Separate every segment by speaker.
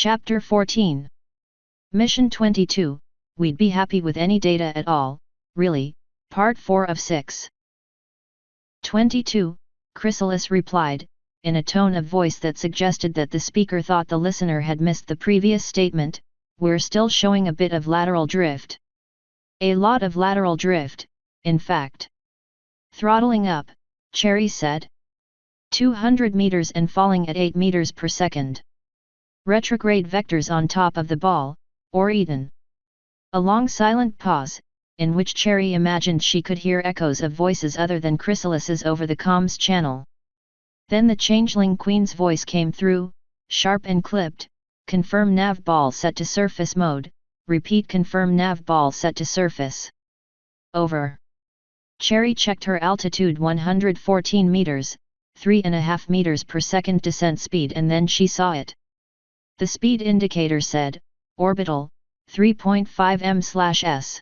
Speaker 1: Chapter 14. Mission 22, we'd be happy with any data at all, really, Part 4 of 6. 22, Chrysalis replied, in a tone of voice that suggested that the speaker thought the listener had missed the previous statement. We're still showing a bit of lateral drift. A lot of lateral drift, in fact. Throttling up, Cherry said. 200 meters and falling at 8 meters per second. Retrograde vectors on top of the ball, or eaten. A long silent pause, in which Cherry imagined she could hear echoes of voices other than Chrysalis's over the comms channel. Then the Changeling Queen's voice came through, sharp and clipped. Confirm nav ball set to surface mode, repeat confirm nav ball set to surface. Over. Cherry checked her altitude 114 meters, 3.5 meters per second descent speed, and then she saw it. The speed indicator said, orbital, 3.5 m/s.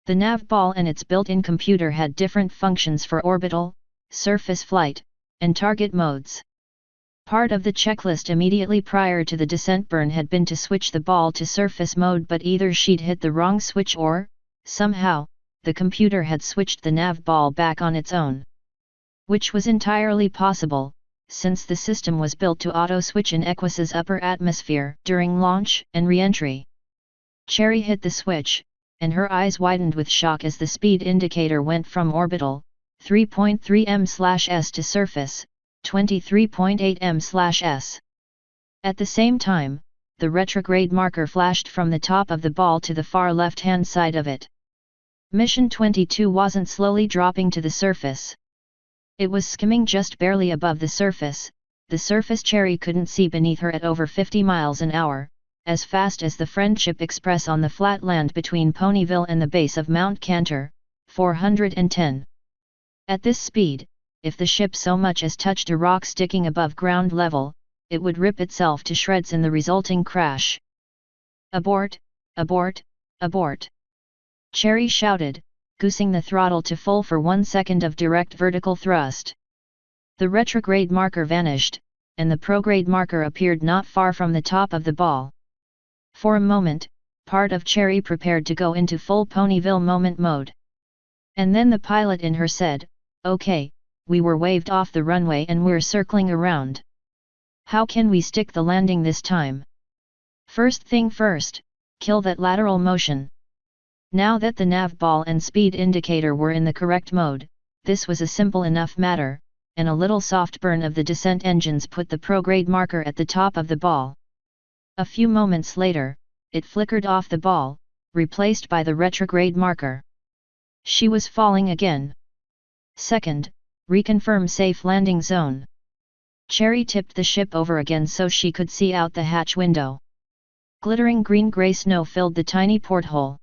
Speaker 1: The nav ball and its built-in computer had different functions for orbital, surface flight, and target modes. Part of the checklist immediately prior to the descent burn had been to switch the ball to surface mode, but either she'd hit the wrong switch or, somehow, the computer had switched the nav ball back on its own. Which was entirely possible, since the system was built to auto-switch in Equus's upper atmosphere during launch and re-entry. Cherry hit the switch, and her eyes widened with shock as the speed indicator went from orbital, 3.3 m/s to surface, 23.8 m/s. At the same time, the retrograde marker flashed from the top of the ball to the far left-hand side of it. Mission 22 wasn't slowly dropping to the surface. It was skimming just barely above the surface Cherry couldn't see beneath her at over 50 miles an hour, as fast as the Friendship Express on the flat land between Ponyville and the base of Mount Cantor, 410. At this speed, if the ship so much as touched a rock sticking above ground level, it would rip itself to shreds in the resulting crash. Abort! Abort! Abort! Cherry shouted, goosing the throttle to full for 1 second of direct vertical thrust. The retrograde marker vanished, and the prograde marker appeared not far from the top of the ball. For a moment, part of Cherry prepared to go into full Ponyville moment mode. And then the pilot in her said, "Okay, we were waved off the runway and we're circling around. How can we stick the landing this time? First thing first, kill that lateral motion." Now that the nav ball and speed indicator were in the correct mode, this was a simple enough matter, and a little soft burn of the descent engines put the prograde marker at the top of the ball. A few moments later, it flickered off the ball, replaced by the retrograde marker. She was falling again. Second, reconfirm safe landing zone. Cherry tipped the ship over again so she could see out the hatch window. Glittering green-gray snow filled the tiny porthole.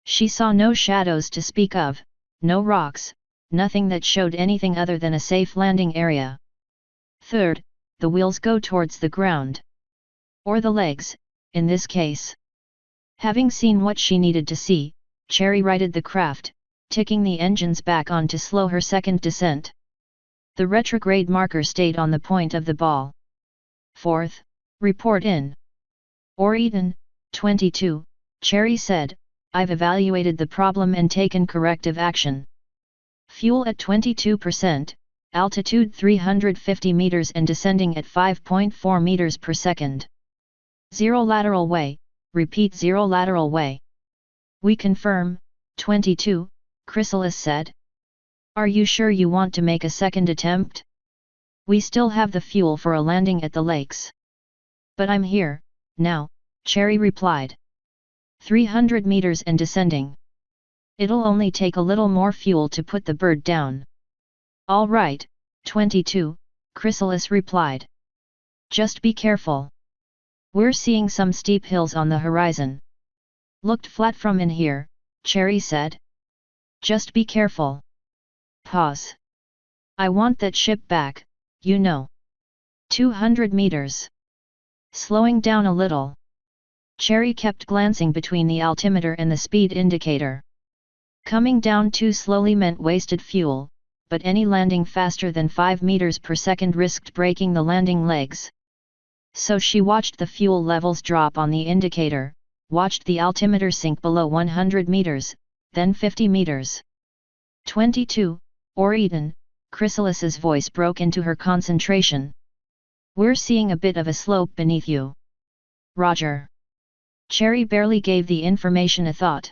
Speaker 1: She saw no shadows to speak of, no rocks, nothing that showed anything other than a safe landing area. Third, the wheels go towards the ground. Or the legs, in this case. Having seen what she needed to see, Cherry righted the craft, ticking the engines back on to slow her second descent. The retrograde marker stayed on the point of the ball. Fourth, report in. Or Eden, 22, Cherry said, "I've evaluated the problem and taken corrective action. Fuel at 22%, altitude 350 meters and descending at 5.4 meters per second. 0 lateral way, repeat 0 lateral way." "We confirm, 22, Chrysalis said. "Are you sure you want to make a second attempt? We still have the fuel for a landing at the lakes." "But I'm here, now," Cherry replied. 300 meters and descending. It'll only take a little more fuel to put the bird down." "All right, 22, Chrysalis replied. "Just be careful. We're seeing some steep hills on the horizon." "Looked flat from in here," Cherry said. "Just be careful." Pause. "I want that ship back, you know." 200 meters. Slowing down a little. Cherry kept glancing between the altimeter and the speed indicator. Coming down too slowly meant wasted fuel, but any landing faster than 5 meters per second risked breaking the landing legs. So she watched the fuel levels drop on the indicator, watched the altimeter sink below 100 meters, then 50 meters. 22, Eden, Chrysalis's voice broke into her concentration. We're seeing a bit of a slope beneath you. Roger. Cherry barely gave the information a thought.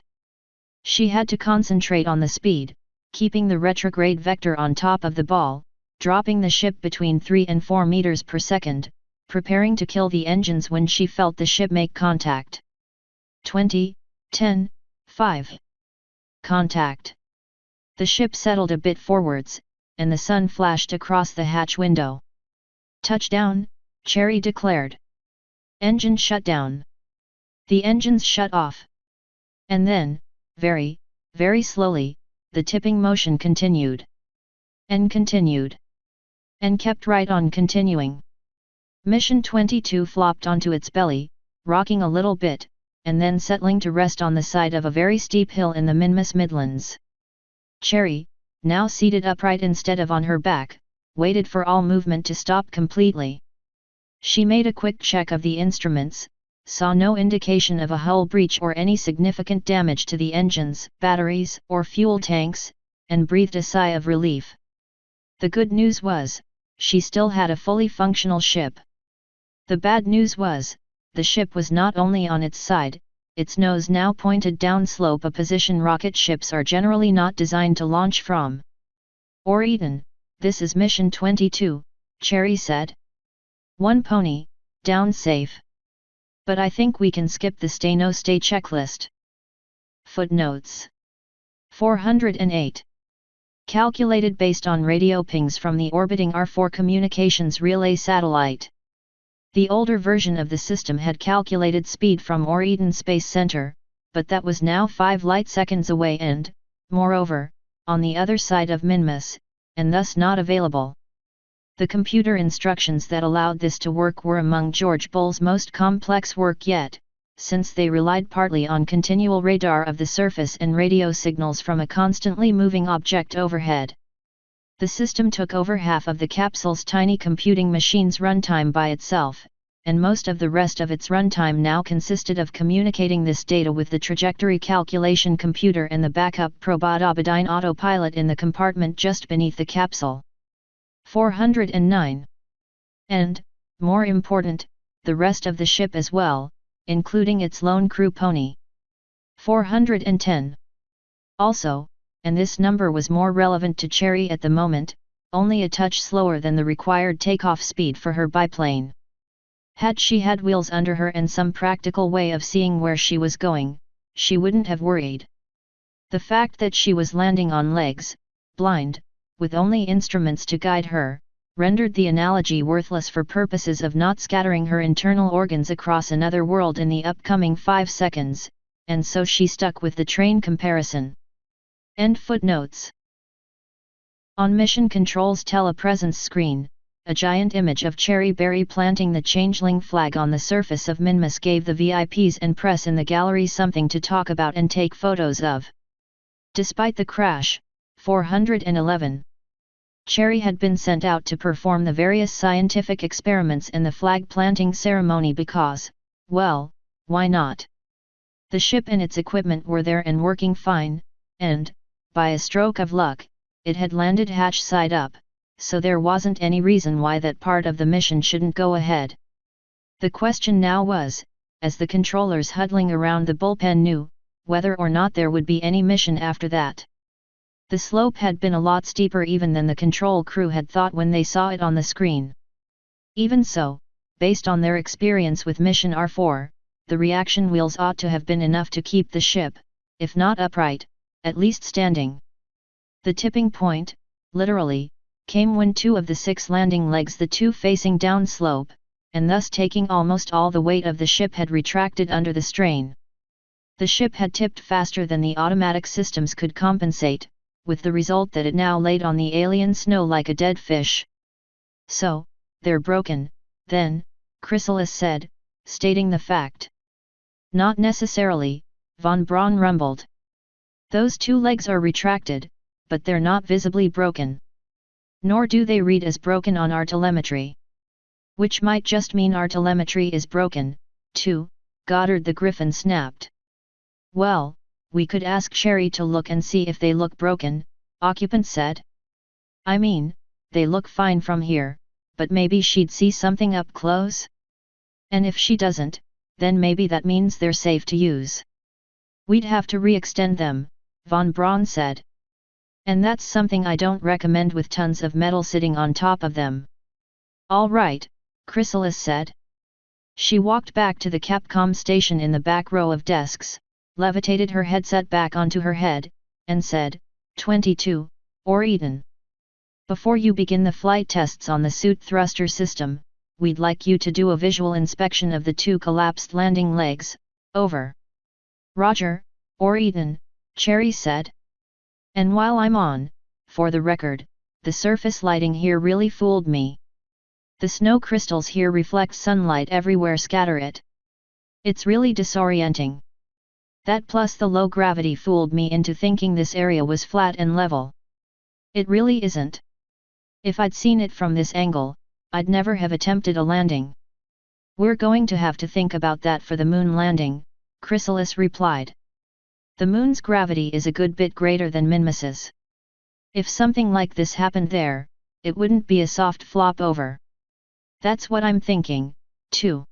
Speaker 1: She had to concentrate on the speed, keeping the retrograde vector on top of the ball, dropping the ship between 3 and 4 meters per second, preparing to kill the engines when she felt the ship make contact. 20, 10, 5. Contact. The ship settled a bit forwards, and the sun flashed across the hatch window. Touchdown, Cherry declared. Engine shut down. The engines shut off. And then, very, very slowly, the tipping motion continued. And continued. And kept right on continuing. Mission 22 flopped onto its belly, rocking a little bit, and then settling to rest on the side of a very steep hill in the Minmus Midlands. Cherry, now seated upright instead of on her back, waited for all movement to stop completely. She made a quick check of the instruments, saw no indication of a hull breach or any significant damage to the engines, batteries, or fuel tanks, and breathed a sigh of relief. The good news was, she still had a fully functional ship. The bad news was, the ship was not only on its side, its nose now pointed downslope, a position rocket ships are generally not designed to launch from. Eden, this is Mission 22, Cherry said. One pony, down safe. But I think we can skip the stay-no-stay checklist. Footnotes 408. Calculated based on radio pings from the orbiting R4 communications relay satellite. The older version of the system had calculated speed from Eden Space Center, but that was now 5 light-seconds away and, moreover, on the other side of Minmus, and thus not available. The computer instructions that allowed this to work were among George Bull's most complex work yet, since they relied partly on continual radar of the surface and radio signals from a constantly moving object overhead. The system took over half of the capsule's tiny computing machine's runtime by itself, and most of the rest of its runtime now consisted of communicating this data with the trajectory calculation computer and the backup Probot-Obadine autopilot in the compartment just beneath the capsule. 409. And, more important, the rest of the ship as well, including its lone crew pony. 410. Also, and this number was more relevant to Cherry at the moment, only a touch slower than the required takeoff speed for her biplane. Had she had wheels under her and some practical way of seeing where she was going, she wouldn't have worried. The fact that she was landing on legs, blind, with only instruments to guide her, rendered the analogy worthless for purposes of not scattering her internal organs across another world in the upcoming 5 seconds, and so she stuck with the train comparison. End footnotes. On Mission Control's telepresence screen, a giant image of Cherry Berry planting the Changeling flag on the surface of Minmus gave the VIPs and press in the gallery something to talk about and take photos of. Despite the crash, 411. Cherry had been sent out to perform the various scientific experiments in the flag-planting ceremony because, well, why not? The ship and its equipment were there and working fine, and, by a stroke of luck, it had landed hatch side up, so there wasn't any reason why that part of the mission shouldn't go ahead. The question now was, as the controllers huddling around the bullpen knew, whether or not there would be any mission after that. The slope had been a lot steeper even than the control crew had thought when they saw it on the screen. Even so, based on their experience with Mission R4, the reaction wheels ought to have been enough to keep the ship, if not upright, at least standing. The tipping point, literally, came when 2 of the 6 landing legs, the 2 facing downslope, and thus taking almost all the weight of the ship, had retracted under the strain. The ship had tipped faster than the automatic systems could compensate, with the result that it now laid on the alien snow like a dead fish. So, they're broken, then, Chrysalis said, stating the fact. Not necessarily, Von Braun rumbled. Those 2 legs are retracted, but they're not visibly broken. Nor do they read as broken on our telemetry. Which might just mean our telemetry is broken, too, Goddard the Griffin snapped. Well, we could ask Cherry to look and see if they look broken, Occupant said. I mean, they look fine from here, but maybe she'd see something up close? And if she doesn't, then maybe that means they're safe to use. We'd have to re-extend them, von Braun said. And that's something I don't recommend with tons of metal sitting on top of them. All right, Chrysalis said. She walked back to the Capcom station in the back row of desks, levitated her headset back onto her head, and said, 22, or Eden. Before you begin the flight tests on the suit thruster system, we'd like you to do a visual inspection of the 2 collapsed landing legs, over. Roger, or Eden, Cherry said. And while I'm on, for the record, the surface lighting here really fooled me. The snow crystals here reflect sunlight everywhere, scatter it. It's really disorienting. That plus the low gravity fooled me into thinking this area was flat and level. It really isn't. If I'd seen it from this angle, I'd never have attempted a landing. We're going to have to think about that for the moon landing, Chrysalis replied. The moon's gravity is a good bit greater than Minmus's. If something like this happened there, it wouldn't be a soft flop over. That's what I'm thinking, too.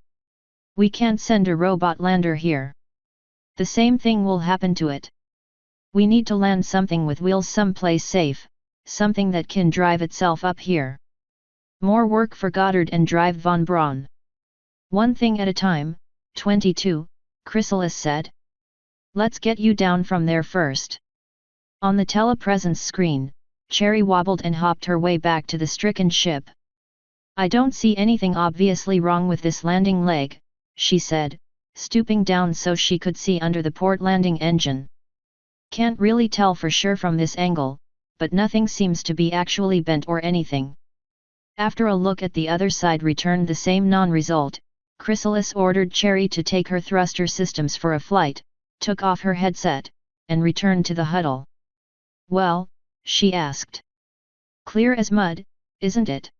Speaker 1: We can't send a robot lander here. The same thing will happen to it. We need to land something with wheels someplace safe, something that can drive itself up here. More work for Goddard and Drive von Braun. One thing at a time, 22, Chrysalis said. Let's get you down from there first. On the telepresence screen, Cherry wobbled and hopped her way back to the stricken ship. I don't see anything obviously wrong with this landing leg, she said, stooping down so she could see under the port landing engine. Can't really tell for sure from this angle, but nothing seems to be actually bent or anything. After a look at the other side returned the same non-result, Chrysalis ordered Cherry to take her thruster systems for a flight, took off her headset, and returned to the huddle. Well, she asked. Clear as mud, isn't it?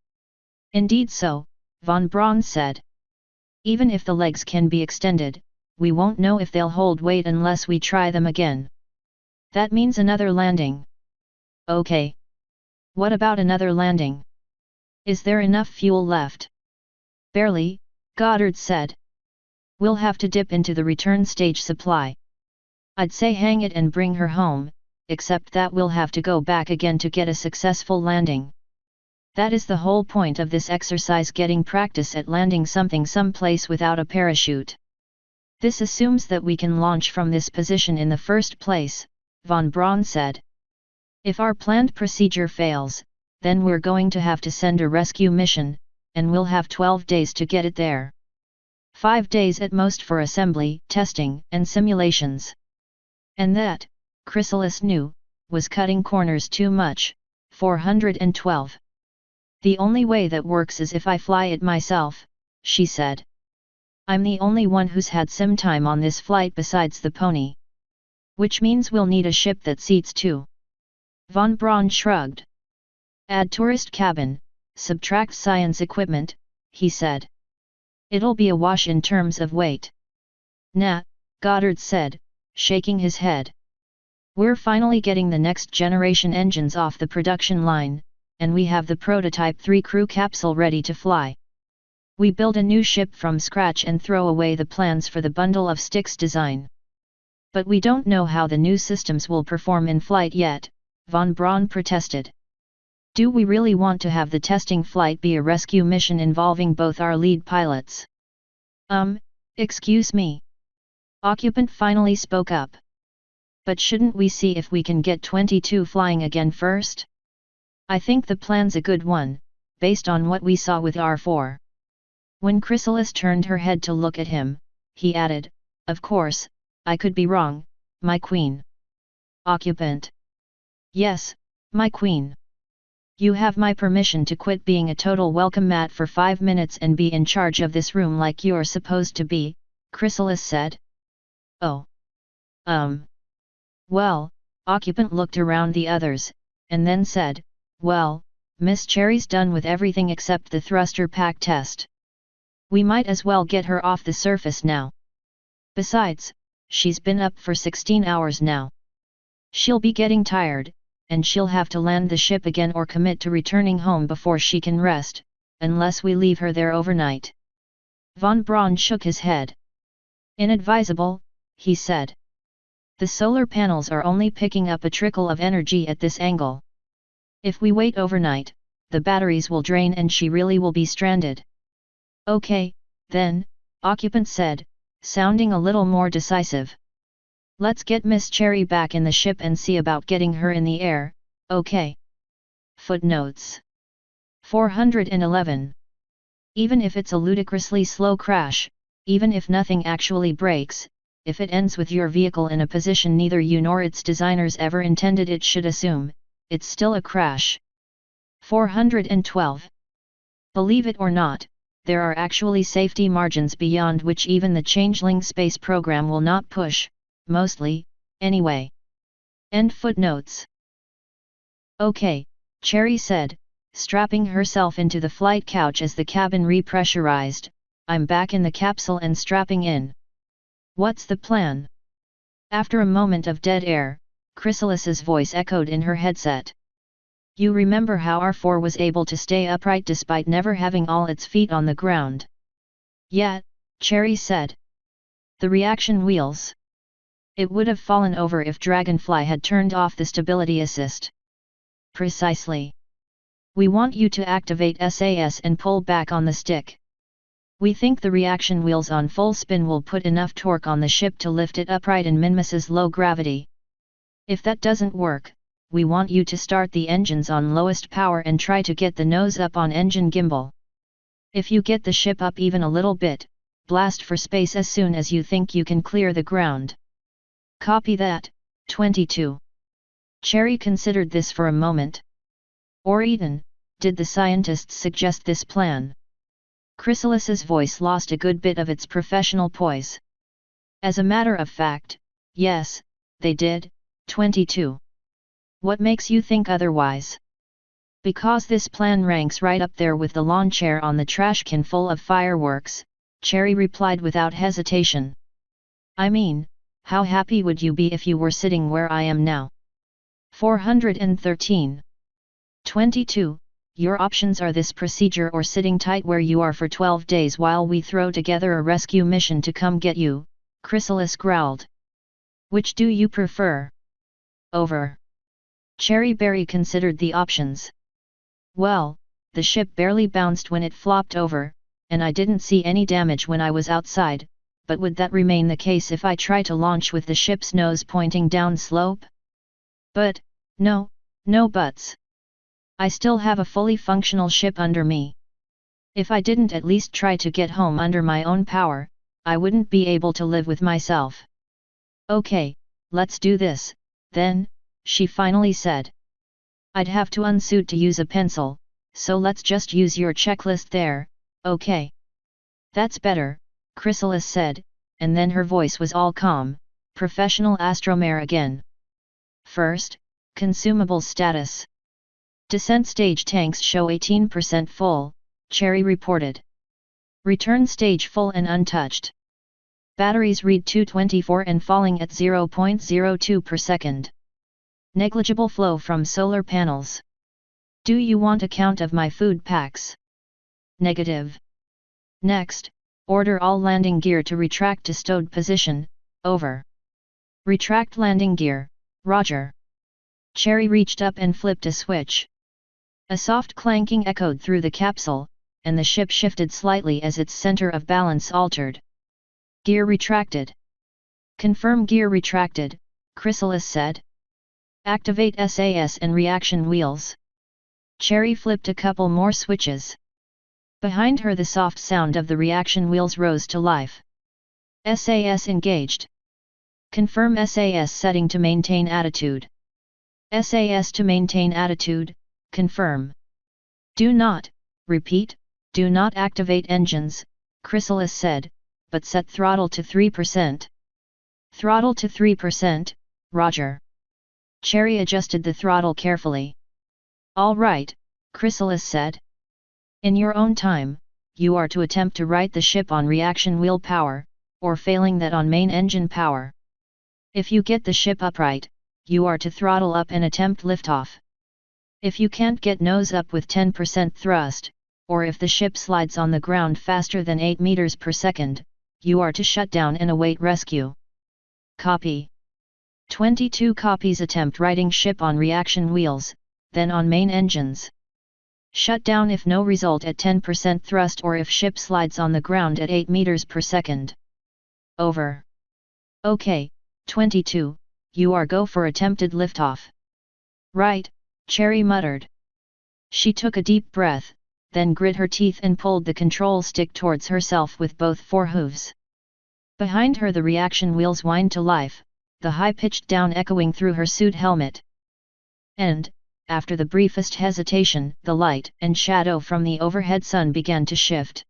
Speaker 1: Indeed so, von Braun said. Even if the legs can be extended, we won't know if they'll hold weight unless we try them again. That means another landing. Okay. What about another landing? Is there enough fuel left? Barely, Goddard said. We'll have to dip into the return stage supply. I'd say hang it and bring her home, except that we'll have to go back again to get a successful landing. That is the whole point of this exercise, getting practice at landing something someplace without a parachute. This assumes that we can launch from this position in the first place, von Braun said. If our planned procedure fails, then we're going to have to send a rescue mission, and we'll have 12 days to get it there. 5 days at most for assembly, testing, and simulations. And that, Chrysalis knew, was cutting corners too much. 412. The only way that works is if I fly it myself, she said. I'm the only one who's had sim time on this flight besides the pony. Which means we'll need a ship that seats 2. Von Braun shrugged. Add tourist cabin, subtract science equipment, he said. It'll be a wash in terms of weight. Nah, Goddard said, shaking his head. We're finally getting the next generation engines off the production line, and we have the prototype 3 crew capsule ready to fly. We build a new ship from scratch and throw away the plans for the bundle of sticks design. But we don't know how the new systems will perform in flight yet, von Braun protested. Do we really want to have the testing flight be a rescue mission involving both our lead pilots? Excuse me. Occupant finally spoke up. But shouldn't we see if we can get 22 flying again first? I think the plan's a good one, based on what we saw with R4. When Chrysalis turned her head to look at him, he added, of course, I could be wrong, my queen. Occupant. Yes, my queen. You have my permission to quit being a total welcome mat for 5 minutes and be in charge of this room like you're supposed to be, Chrysalis said. Oh. Well, Occupant looked around the others, and then said, well, Miss Cherry's done with everything except the thruster pack test. We might as well get her off the surface now. Besides, she's been up for 16 hours now. She'll be getting tired, and she'll have to land the ship again or commit to returning home before she can rest, unless we leave her there overnight. Von Braun shook his head. Inadvisable, he said. The solar panels are only picking up a trickle of energy at this angle. If we wait overnight, the batteries will drain and she really will be stranded. Okay, then, occupant said, sounding a little more decisive. Let's get Miss Cherry back in the ship and see about getting her in the air, okay? Footnotes 411. Even if it's a ludicrously slow crash, even if nothing actually breaks, if it ends with your vehicle in a position neither you nor its designers ever intended it should assume, it's still a crash. 412. Believe it or not, there are actually safety margins beyond which even the Changeling space program will not push, mostly, anyway. End footnotes. Okay, Cherry said, strapping herself into the flight couch as the cabin repressurized. I'm back in the capsule and strapping in. What's the plan? After a moment of dead air, Chrysalis's voice echoed in her headset. You remember how R4 was able to stay upright despite never having all its feet on the ground? Yeah, Cherry said. The reaction wheels. It would have fallen over if Dragonfly had turned off the stability assist. Precisely. We want you to activate SAS and pull back on the stick. We think the reaction wheels on full spin will put enough torque on the ship to lift it upright in Minmus's low gravity. If that doesn't work, we want you to start the engines on lowest power and try to get the nose up on engine gimbal. If you get the ship up even a little bit, blast for space as soon as you think you can clear the ground. Copy that, 22. Cherry considered this for a moment. Or Eden, did the scientists suggest this plan? Chrysalis's voice lost a good bit of its professional poise. As a matter of fact, yes, they did, 22. What makes you think otherwise? Because this plan ranks right up there with the lawn chair on the trash can full of fireworks, Cherry replied without hesitation. I mean, how happy would you be if you were sitting where I am now? 413. 22. Your options are this procedure or sitting tight where you are for 12 days while we throw together a rescue mission to come get you, Chrysalis growled. Which do you prefer? Over. Cherry Berry considered the options. Well, the ship barely bounced when it flopped over, and I didn't see any damage when I was outside, but would that remain the case if I try to launch with the ship's nose pointing down slope? But, no buts. I still have a fully functional ship under me. If I didn't at least try to get home under my own power, I wouldn't be able to live with myself. Okay, let's do this, then, she finally said. I'd have to unsuit to use a pencil, so let's just use your checklist there, okay? That's better, Chrysalis said, and then her voice was all calm, professional astromare again. First, consumables status. Descent stage tanks show 18% full, Cherry reported. Return stage full and untouched. Batteries read 224 and falling at 0.02 per second. Negligible flow from solar panels. Do you want a count of my food packs? Negative. Next, order all landing gear to retract to stowed position, over. Retract landing gear, roger. Cherry reached up and flipped a switch. A soft clanking echoed through the capsule, and the ship shifted slightly as its center of balance altered. Gear retracted. Confirm gear retracted, Chrysalis said. Activate SAS and reaction wheels. Cherry flipped a couple more switches. Behind her the soft sound of the reaction wheels rose to life. SAS engaged. Confirm SAS setting to maintain attitude. SAS to maintain attitude, confirm. Do not, repeat, do not activate engines, Chrysalis said, but set throttle to 3%. Throttle to 3%, roger. Cherry adjusted the throttle carefully. All right, Chrysalis said. In your own time, you are to attempt to right the ship on reaction wheel power, or failing that on main engine power. If you get the ship upright, you are to throttle up and attempt liftoff. If you can't get nose up with 10% thrust, or if the ship slides on the ground faster than 8 meters per second, you are to shut down and await rescue. Copy. 22 copies. Attempt righting ship on reaction wheels, then on main engines. Shut down if no result at 10% thrust or if ship slides on the ground at 8 meters per second. Over. OK, 22, you are go for attempted liftoff. Right, Cherry muttered. She took a deep breath, then grit her teeth and pulled the control stick towards herself with both forehooves. Behind her the reaction wheels whined to life, the high-pitched down echoing through her suit helmet. And, after the briefest hesitation, the light and shadow from the overhead sun began to shift.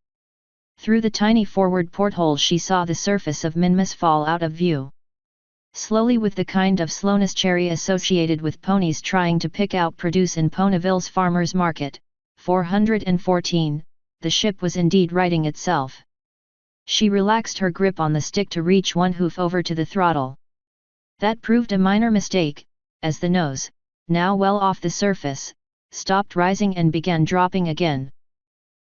Speaker 1: Through the tiny forward porthole she saw the surface of Minmus fall out of view. Slowly, with the kind of slowness Cherry associated with ponies trying to pick out produce in Ponyville's farmers' market, 414, the ship was indeed righting itself. She relaxed her grip on the stick to reach one hoof over to the throttle. That proved a minor mistake, as the nose, now well off the surface, stopped rising and began dropping again.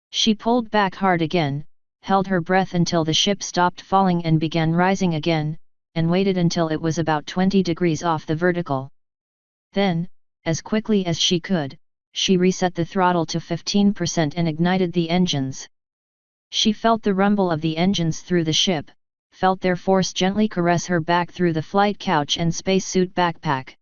Speaker 1: She pulled back hard again, held her breath until the ship stopped falling and began rising again, and waited until it was about 20 degrees off the vertical. Then, as quickly as she could, she reset the throttle to 15% and ignited the engines. She felt the rumble of the engines through the ship, felt their force gently caress her back through the flight couch and spacesuit backpack.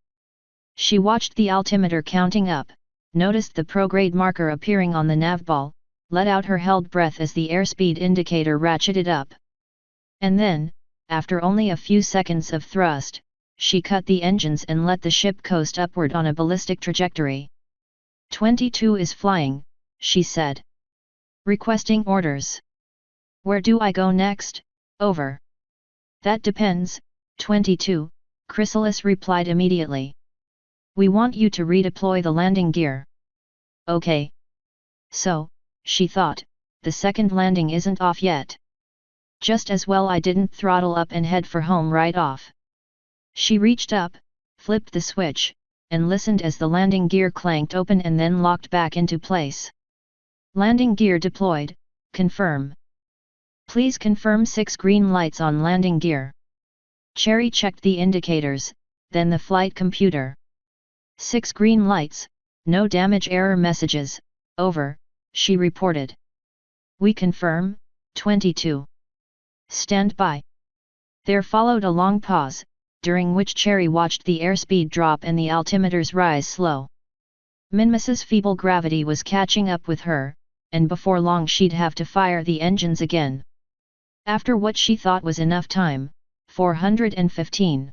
Speaker 1: She watched the altimeter counting up, noticed the prograde marker appearing on the navball, let out her held breath as the airspeed indicator ratcheted up. And then, after only a few seconds of thrust, she cut the engines and let the ship coast upward on a ballistic trajectory. 22 is flying, she said. Requesting orders. Where do I go next? Over. That depends, 22, Chrysalis replied immediately. We want you to redeploy the landing gear. Okay. So, she thought, the second landing isn't off yet. Just as well I didn't throttle up and head for home right off. She reached up, flipped the switch, and listened as the landing gear clanked open and then locked back into place. Landing gear deployed, confirm. Please confirm 6 green lights on landing gear. Cherry checked the indicators, then the flight computer. 6 green lights, no damage error messages, over, she reported. We confirm, 22. Stand by. There followed a long pause, during which Cherry watched the airspeed drop and the altimeters rise slow. Minmus's feeble gravity was catching up with her, and before long she'd have to fire the engines again. After what she thought was enough time, 415.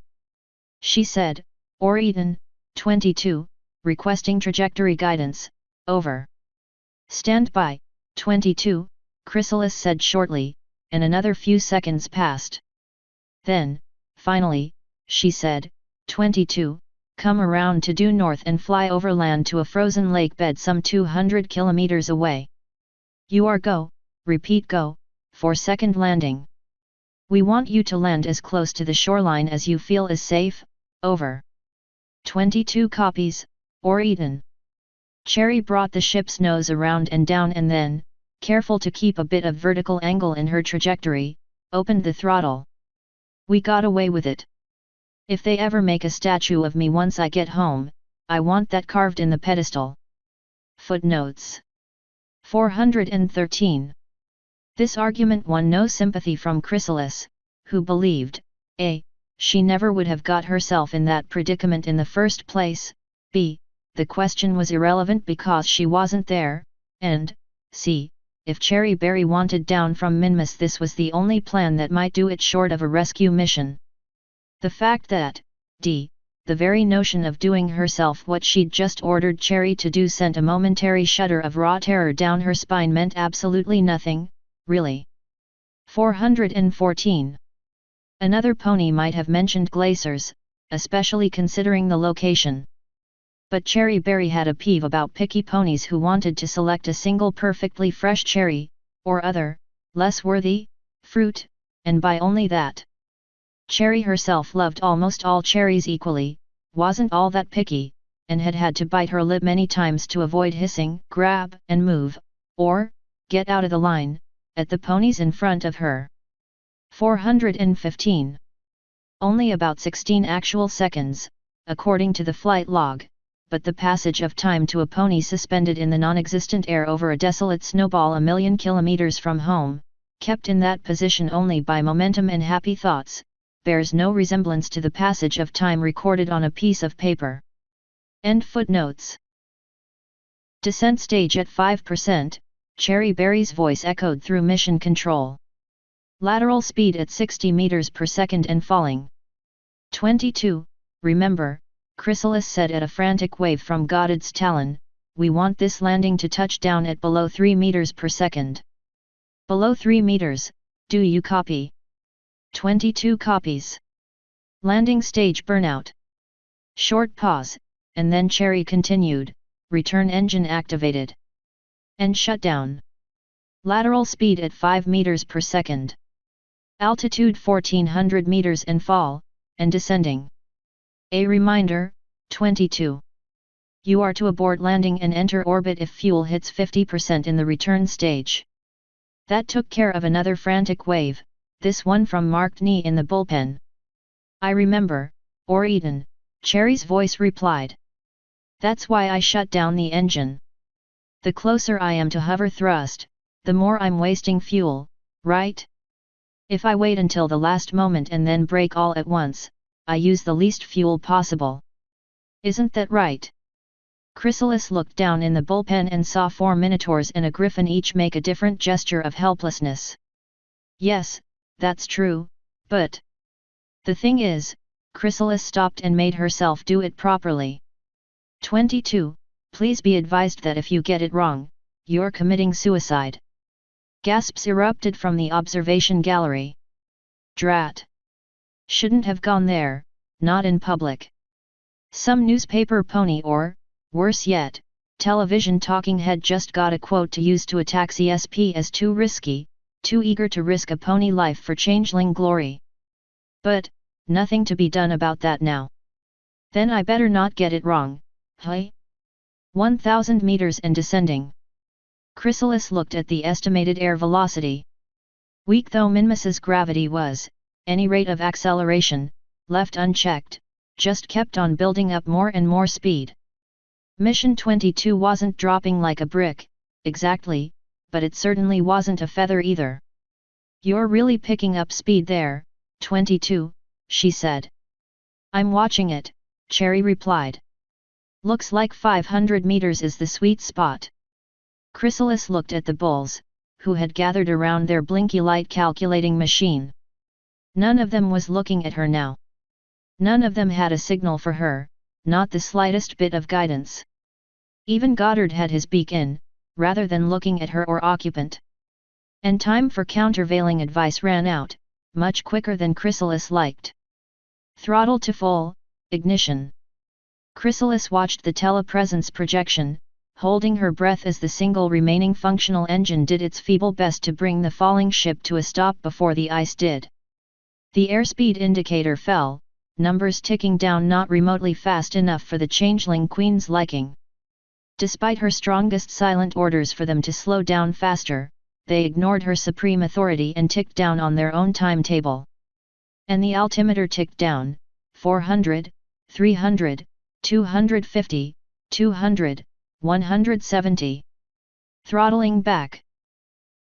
Speaker 1: She said, or Eden, 22, requesting trajectory guidance, over. Stand by, 22, Chrysalis said shortly, and another few seconds passed. Then, finally, she said, 22, come around to due north and fly over land to a frozen lake bed some 200 kilometers away. You are go, repeat go, for second landing. We want you to land as close to the shoreline as you feel is safe, over. 22 copies, or Eden. Cherry brought the ship's nose around and down and then, careful to keep a bit of vertical angle in her trajectory, opened the throttle. We got away with it. If they ever make a statue of me once I get home, I want that carved in the pedestal. Footnotes 413. This argument won no sympathy from Chrysalis, who believed, a. she never would have got herself in that predicament in the first place, b. the question was irrelevant because she wasn't there, and c. if Cherry Berry wanted down from Minmus, this was the only plan that might do it short of a rescue mission. The fact that, d. the very notion of doing herself what she'd just ordered Cherry to do sent a momentary shudder of raw terror down her spine meant absolutely nothing, really. 414. Another pony might have mentioned glaciers, especially considering the location. But Cherry Berry had a peeve about picky ponies who wanted to select a single perfectly fresh cherry, or other, less worthy, fruit, and by only that. Cherry herself loved almost all cherries equally, wasn't all that picky, and had to bite her lip many times to avoid hissing, grab, and move, or, get out of the line, at the ponies in front of her. 415. Only about 16 actual seconds, according to the flight log, but the passage of time to a pony suspended in the non-existent air over a desolate snowball a million kilometers from home, kept in that position only by momentum and happy thoughts, bears no resemblance to the passage of time recorded on a piece of paper. End footnotes. Descent stage at 5%, Cherry Berry's voice echoed through mission control. Lateral speed at 60 meters per second and falling. 22. Remember, Chrysalis said at a frantic wave from Goddard's talon, we want this landing to touch down at below 3 meters per second. Below 3 meters, do you copy? 22 copies. Landing stage burnout. Short pause, and then Cherry continued, return engine activated. And shut down. Lateral speed at 5 meters per second. Altitude 1400 meters and fall, and descending. A reminder, 22. You are to abort landing and enter orbit if fuel hits 50% in the return stage. That took care of another frantic wave, this one from Mark Knee in the bullpen. I remember, or Eden, Cherry's voice replied. That's why I shut down the engine. The closer I am to hover thrust, the more I'm wasting fuel, right? If I wait until the last moment and then brake all at once, I use the least fuel possible. Isn't that right? Chrysalis looked down in the bullpen and saw 4 minotaurs and a griffin each make a different gesture of helplessness. Yes, that's true, but... The thing is, Chrysalis stopped and made herself do it properly. 22. Please be advised that if you get it wrong, you're committing suicide. Gasps erupted from the observation gallery. Drat. Shouldn't have gone there, not in public. Some newspaper pony or, worse yet, television talking head just got a quote to use to attack CSP as too risky, too eager to risk a pony life for changeling glory. But, nothing to be done about that now. Then I better not get it wrong, hey? 1000 meters and descending. Chrysalis looked at the estimated air velocity. Weak though Minmus's gravity was, any rate of acceleration, left unchecked, just kept on building up more and more speed. Mission 22 wasn't dropping like a brick, exactly, but it certainly wasn't a feather either. You're really picking up speed there, 22, she said. I'm watching it, Cherry replied. Looks like 500 meters is the sweet spot. Chrysalis looked at the bulls, who had gathered around their blinky light calculating machine. None of them was looking at her now. None of them had a signal for her, not the slightest bit of guidance. Even Goddard had his beak in, rather than looking at her or occupant. And time for countervailing advice ran out, much quicker than Chrysalis liked. Throttle to full, ignition. Chrysalis watched the telepresence projection, holding her breath as the single remaining functional engine did its feeble best to bring the falling ship to a stop before the ice did. The airspeed indicator fell, numbers ticking down not remotely fast enough for the Changeling Queen's liking. Despite her strongest silent orders for them to slow down faster, they ignored her supreme authority and ticked down on their own timetable. And the altimeter ticked down, 400, 300, 250, 200, 170. Throttling back.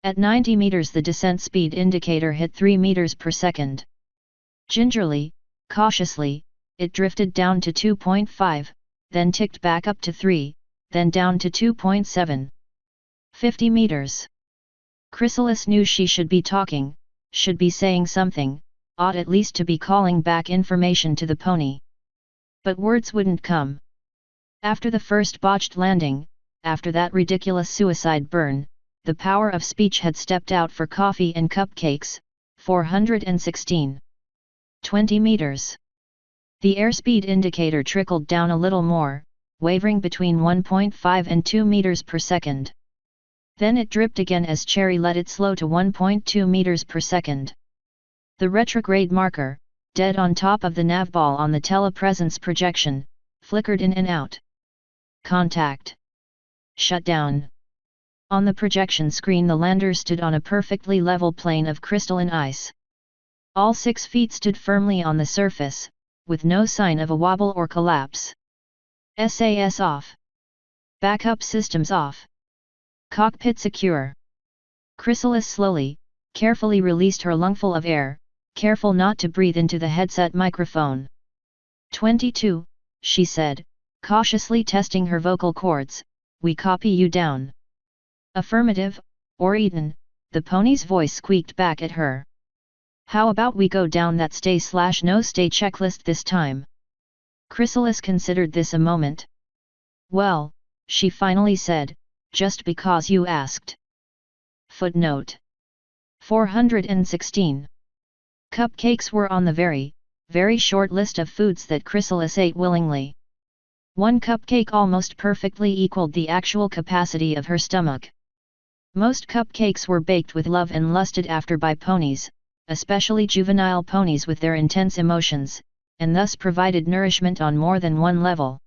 Speaker 1: At 90 meters the descent speed indicator hit 3 meters per second. Gingerly, cautiously, it drifted down to 2.5, then ticked back up to 3, then down to 2.7. 50 meters. Chrysalis knew she should be talking, should be saying something, ought at least to be calling back information to the pony. But words wouldn't come. After the first botched landing, after that ridiculous suicide burn, the power of speech had stepped out for coffee and cupcakes. 416. 20 meters. The airspeed indicator trickled down a little more, wavering between 1.5 and 2 meters per second. Then it dripped again as Cherry let it slow to 1.2 meters per second. The retrograde marker, dead on top of the navball on the telepresence projection, flickered in and out. Contact. Shut down. On the projection screen the lander stood on a perfectly level plane of crystalline ice. All 6 feet stood firmly on the surface, with no sign of a wobble or collapse. SAS off. Backup systems off. Cockpit secure. Chrysalis slowly, carefully released her lungful of air, careful not to breathe into the headset microphone. 22, she said, cautiously testing her vocal cords, we copy you down. Affirmative, or Eden, the pony's voice squeaked back at her. How about we go down that stay/no stay checklist this time? Chrysalis considered this a moment. Well, she finally said, just because you asked. Footnote 416. Cupcakes were on the very, very short list of foods that Chrysalis ate willingly. One cupcake almost perfectly equaled the actual capacity of her stomach. Most cupcakes were baked with love and lusted after by ponies, especially juvenile ponies with their intense emotions, and thus provided nourishment on more than one level.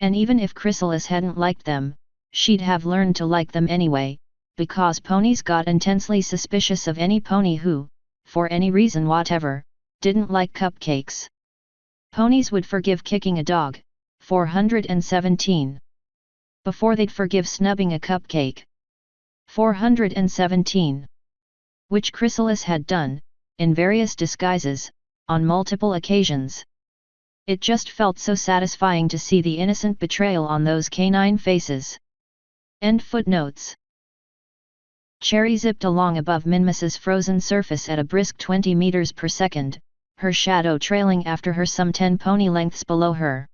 Speaker 1: And even if Chrysalis hadn't liked them, she'd have learned to like them anyway, because ponies got intensely suspicious of any pony who, for any reason whatever, didn't like cupcakes. Ponies would forgive kicking a dog, 417. Before they'd forgive snubbing a cupcake. 417. Which Chrysalis had done, in various disguises, on multiple occasions. It just felt so satisfying to see the innocent betrayal on those canine faces. End footnotes. Cherry zipped along above Minmus's frozen surface at a brisk 20 meters per second, her shadow trailing after her some 10 pony lengths below her.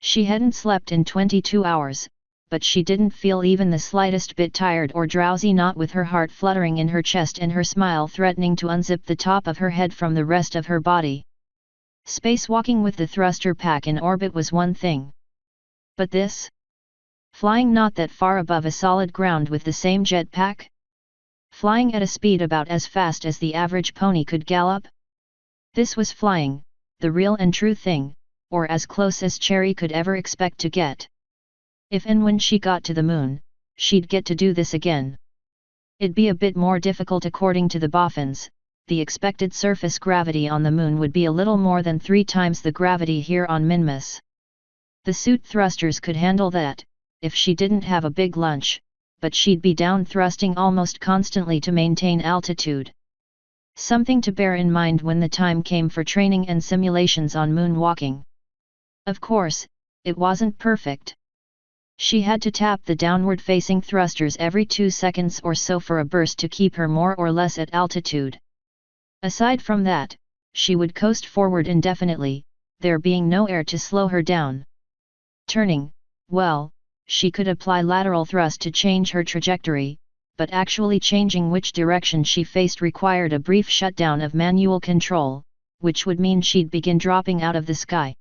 Speaker 1: She hadn't slept in 22 hours, but she didn't feel even the slightest bit tired or drowsy, not with her heart fluttering in her chest and her smile threatening to unzip the top of her head from the rest of her body. Spacewalking with the thruster pack in orbit was one thing. But this? Flying not that far above a solid ground with the same jet pack? Flying at a speed about as fast as the average pony could gallop? This was flying, the real and true thing, or as close as Cherry could ever expect to get. If and when she got to the moon, she'd get to do this again. It'd be a bit more difficult according to the boffins. The expected surface gravity on the moon would be a little more than 3 times the gravity here on Minmus. The suit thrusters could handle that, if she didn't have a big lunch, but she'd be down thrusting almost constantly to maintain altitude. Something to bear in mind when the time came for training and simulations on moonwalking. Of course, it wasn't perfect. She had to tap the downward-facing thrusters every 2 seconds or so for a burst to keep her more or less at altitude. Aside from that, she would coast forward indefinitely, there being no air to slow her down. Turning, well, she could apply lateral thrust to change her trajectory, but actually changing which direction she faced required a brief shutdown of manual control, which would mean she'd begin dropping out of the sky.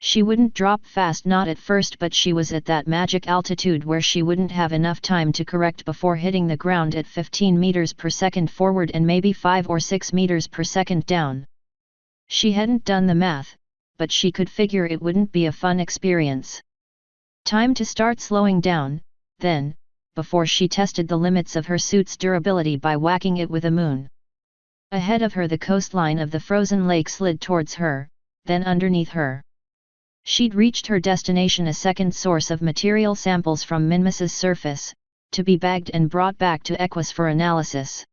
Speaker 1: She wouldn't drop fast, not at first, but she was at that magic altitude where she wouldn't have enough time to correct before hitting the ground at 15 meters per second forward and maybe 5 or 6 meters per second down. She hadn't done the math, but she could figure it wouldn't be a fun experience. Time to start slowing down, then, before she tested the limits of her suit's durability by whacking it with a moon. Ahead of her the coastline of the frozen lake slid towards her, then underneath her. She'd reached her destination, a second source of material samples from Minmus's surface, to be bagged and brought back to Equus for analysis.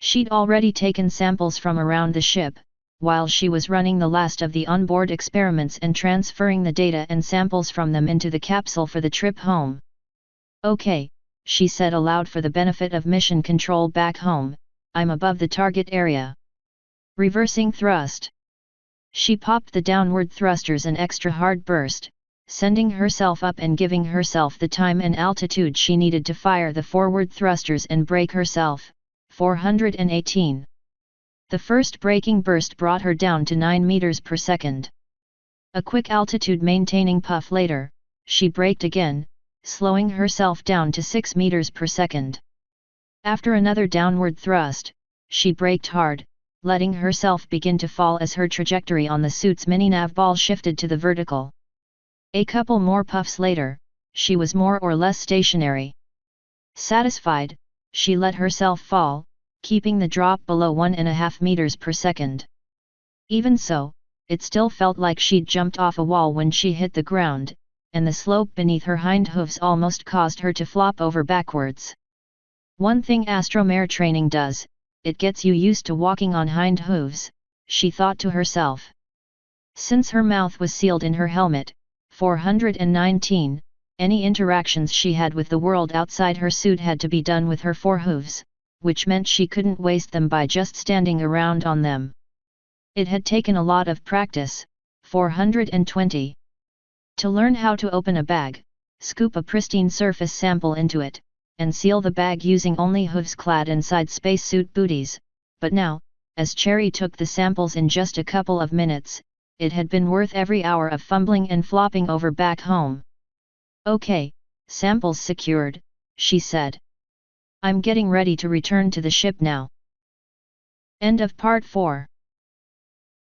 Speaker 1: She'd already taken samples from around the ship, while she was running the last of the onboard experiments and transferring the data and samples from them into the capsule for the trip home. Okay, she said aloud for the benefit of mission control back home, I'm above the target area. Reversing thrust. She popped the downward thrusters an extra hard burst, sending herself up and giving herself the time and altitude she needed to fire the forward thrusters and brake herself. 418. The first braking burst brought her down to 9 meters per second. A quick altitude maintaining puff later, she braked again, slowing herself down to 6 meters per second. After another downward thrust, she braked hard, letting herself begin to fall as her trajectory on the suit's mini-nav ball shifted to the vertical. A couple more puffs later, she was more or less stationary. Satisfied, she let herself fall, keeping the drop below 1.5 meters per second. Even so, it still felt like she'd jumped off a wall when she hit the ground, and the slope beneath her hind hooves almost caused her to flop over backwards. One thing astromare training does, it gets you used to walking on hind hooves, she thought to herself. Since her mouth was sealed in her helmet, 419, any interactions she had with the world outside her suit had to be done with her forehooves, which meant she couldn't waste them by just standing around on them. It had taken a lot of practice, 420. To learn how to open a bag, scoop a pristine surface sample into it, and seal the bag using only hooves clad inside spacesuit booties, but now, as Cherry took the samples in just a couple of minutes, it had been worth every hour of fumbling and flopping over back home. "Okay, samples secured," she said. "I'm getting ready to return to the ship now." End of Part 4.